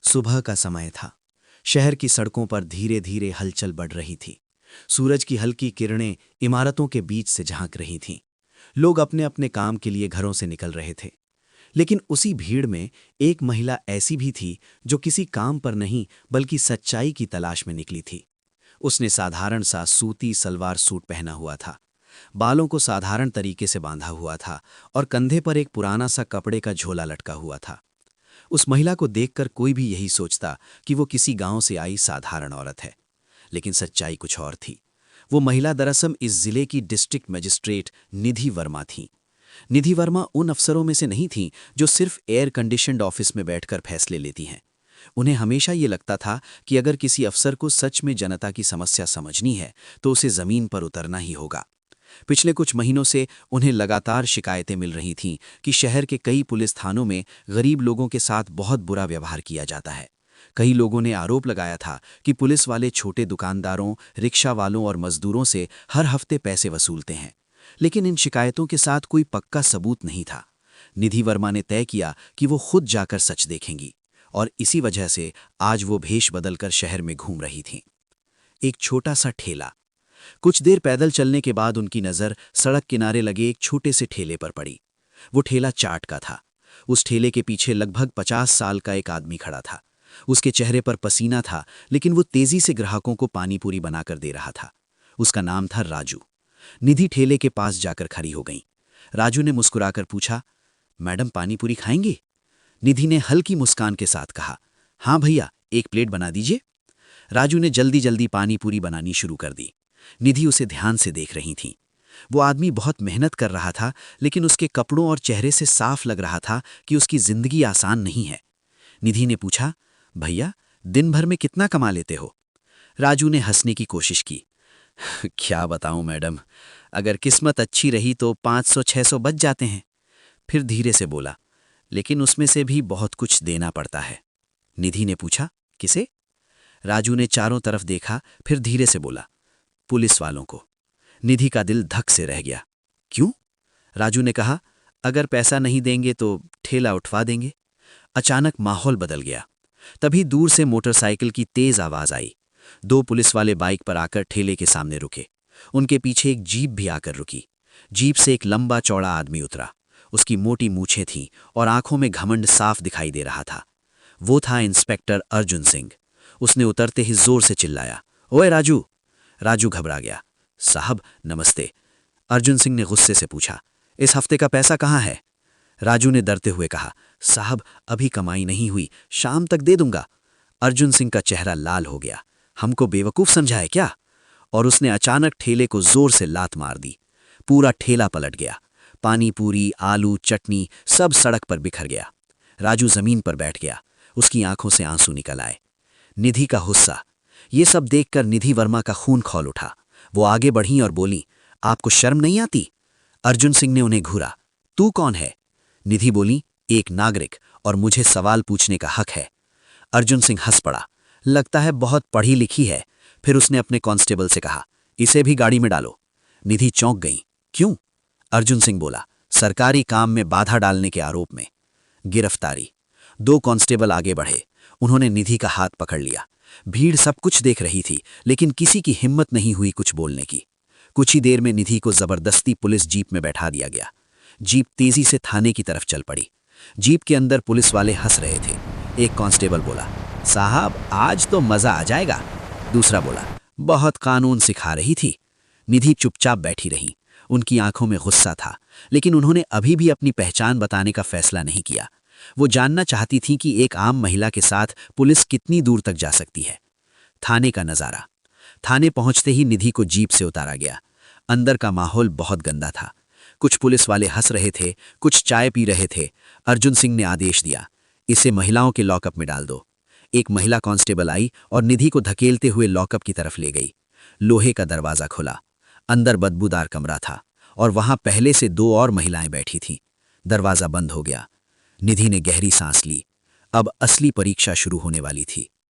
सुबह का समय था। शहर की सड़कों पर धीरे धीरे हलचल बढ़ रही थी। सूरज की हल्की किरणें इमारतों के बीच से झांक रही थीं। लोग अपने अपने काम के लिए घरों से निकल रहे थे। लेकिन उसी भीड़ में एक महिला ऐसी भी थी जो किसी काम पर नहीं बल्कि सच्चाई की तलाश में निकली थी। उसने साधारण सा सूती सलवार सूट पहना हुआ था। बालों को साधारण तरीके से बांधा हुआ था और कंधे पर एक पुराना सा कपड़े का झोला लटका हुआ था। उस महिला को देखकर कोई भी यही सोचता कि वो किसी गांव से आई साधारण औरत है। लेकिन सच्चाई कुछ और थी। वो महिला दरअसल इस जिले की डिस्ट्रिक्ट मजिस्ट्रेट निधि वर्मा थी। निधि वर्मा उन अफसरों में से नहीं थीं जो सिर्फ एयर कंडीशन्ड ऑफिस में बैठकर फैसले लेती हैं। उन्हें हमेशा ये लगता था कि अगर किसी अफसर को सच में जनता की समस्या समझनी है तो उसे जमीन पर उतरना ही होगा। पिछले कुछ महीनों से उन्हें लगातार शिकायतें मिल रही थीं कि शहर के कई पुलिस थानों में गरीब लोगों के साथ बहुत बुरा व्यवहार किया जाता है। कई लोगों ने आरोप लगाया था कि पुलिस वाले छोटे दुकानदारों, रिक्शा वालों और मजदूरों से हर हफ्ते पैसे वसूलते हैं। लेकिन इन शिकायतों के साथ कोई पक्का सबूत नहीं था। निधि वर्मा ने तय किया कि वो खुद जाकर सच देखेंगी, और इसी वजह से आज वो भेष बदलकर शहर में घूम रही थीं। एक छोटा सा ठेला। कुछ देर पैदल चलने के बाद उनकी नज़र सड़क किनारे लगे एक छोटे से ठेले पर पड़ी। वो ठेला चाट का था। उस ठेले के पीछे लगभग 50 साल का एक आदमी खड़ा था। उसके चेहरे पर पसीना था, लेकिन वो तेजी से ग्राहकों को पानी पूरी बनाकर दे रहा था। उसका नाम था राजू। निधि ठेले के पास जाकर खड़ी हो गई। राजू ने मुस्कुराकर पूछा, मैडम पानी पूरी खाएंगी? निधि ने हल्की मुस्कान के साथ कहा, हाँ भैया, एक प्लेट बना दीजिए। राजू ने जल्दी जल्दी पानी पूरी बनानी शुरू कर दी। निधि उसे ध्यान से देख रही थी। वो आदमी बहुत मेहनत कर रहा था, लेकिन उसके कपड़ों और चेहरे से साफ लग रहा था कि उसकी जिंदगी आसान नहीं है। निधि ने पूछा, भैया, दिन भर में कितना कमा लेते हो? राजू ने हंसने की कोशिश की। क्या बताऊं मैडम, अगर किस्मत अच्छी रही तो 500-600 बच जाते हैं। फिर धीरे से बोला, लेकिन उसमें से भी बहुत कुछ देना पड़ता है। निधि ने पूछा, किसे? राजू ने चारों तरफ देखा, फिर धीरे से बोला, पुलिस वालों को। निधि का दिल धक से रह गया। क्यों? राजू ने कहा, अगर पैसा नहीं देंगे तो ठेला उठवा देंगे। अचानक माहौल बदल गया। तभी दूर से मोटरसाइकिल की तेज आवाज आई। 2 पुलिस वाले बाइक पर आकर ठेले के सामने रुके। उनके पीछे एक जीप भी आकर रुकी। जीप से एक लंबा चौड़ा आदमी उतरा। उसकी मोटी मूछें थीं और आंखों में घमंड साफ दिखाई दे रहा था। वो था इंस्पेक्टर अर्जुन सिंह। उसने उतरते ही जोर से चिल्लाया, ओए राजू! राजू घबरा गया। साहब नमस्ते। अर्जुन सिंह ने गुस्से से पूछा, इस हफ्ते का पैसा कहाँ है? राजू ने डरते हुए कहा, साहब अभी कमाई नहीं हुई, शाम तक दे दूंगा। अर्जुन सिंह का चेहरा लाल हो गया। हमको बेवकूफ समझा है क्या? और उसने अचानक ठेले को जोर से लात मार दी। पूरा ठेला पलट गया। पानी पूरी, आलू, चटनी सब सड़क पर बिखर गया। राजू जमीन पर बैठ गया। उसकी आंखों से आंसू निकल आए। निधि का गुस्सा। ये सब देखकर निधि वर्मा का खून खौल उठा। वो आगे बढ़ी और बोली, आपको शर्म नहीं आती? अर्जुन सिंह ने उन्हें घूरा, तू कौन है? निधि बोली, एक नागरिक, और मुझे सवाल पूछने का हक है। अर्जुन सिंह हंस पड़ा, लगता है बहुत पढ़ी लिखी है। फिर उसने अपने कांस्टेबल से कहा, इसे भी गाड़ी में डालो। निधि चौंक गई। क्यों? अर्जुन सिंह बोला, सरकारी काम में बाधा डालने के आरोप में। गिरफ्तारी। 2 कांस्टेबल आगे बढ़े। उन्होंने निधि का हाथ पकड़ लिया। भीड़ सब कुछ देख रही थी, लेकिन किसी की हिम्मत नहीं हुई कुछ बोलने की। कुछ ही देर में निधि को जबरदस्ती पुलिस जीप में बैठा दिया गया। जीप तेजी से थाने की तरफ चल पड़ी। जीप के अंदर पुलिस वाले हंस रहे थे। एक कांस्टेबल बोला, साहब आज तो मजा आ जाएगा। दूसरा बोला, बहुत कानून सिखा रही थी। निधि चुपचाप बैठी रही। उनकी आंखों में गुस्सा था, लेकिन उन्होंने अभी भी अपनी पहचान बताने का फैसला नहीं किया। वो जानना चाहती थीं कि एक आम महिला के साथ पुलिस कितनी दूर तक जा सकती है। थाने का नजारा। थाने पहुंचते ही निधि को जीप से उतारा गया। अंदर का माहौल बहुत गंदा था। कुछ पुलिस वाले हंस रहे थे, कुछ चाय पी रहे थे। अर्जुन सिंह ने आदेश दिया, इसे महिलाओं के लॉकअप में डाल दो। एक महिला कांस्टेबल आई और निधि को धकेलते हुए लॉकअप की तरफ ले गई। लोहे का दरवाजा खुला। अंदर बदबूदार कमरा था और वहां पहले से 2 और महिलाएं बैठी थीं। दरवाजा बंद हो गया। निधि ने गहरी सांस ली। अब असली परीक्षा शुरू होने वाली थी।